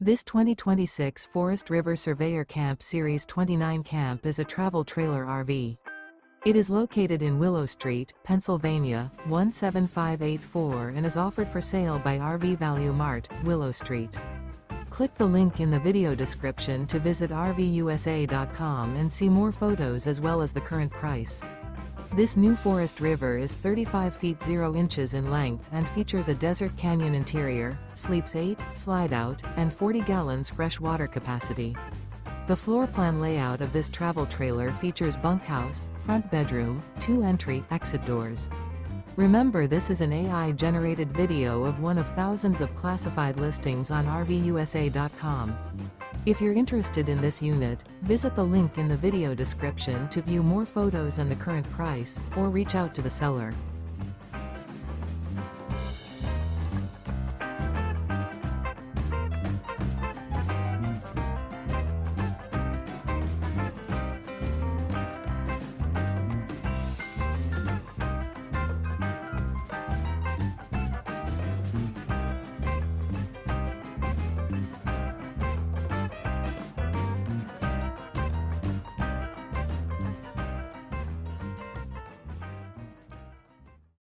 This 2026 Forest River Surveyor Camp Series 29 camp is a travel trailer RV. It is located in Willow Street, Pennsylvania, 17584 and is offered for sale by RV Value Mart, Willow Street. Click the link in the video description to visit RVUSA.com and see more photos as well as the current price. This new Forest River is 35 feet 0 inches in length and features a desert canyon interior, sleeps 8, Slideout, and 40 gallons fresh water capacity. The floor plan layout of this travel trailer features bunkhouse, front bedroom, 2 entry/exit doors. Remember, this is an AI-generated video of one of thousands of classified listings on RVUSA.com. If you're interested in this unit, visit the link in the video description to view more photos and the current price, or reach out to the seller.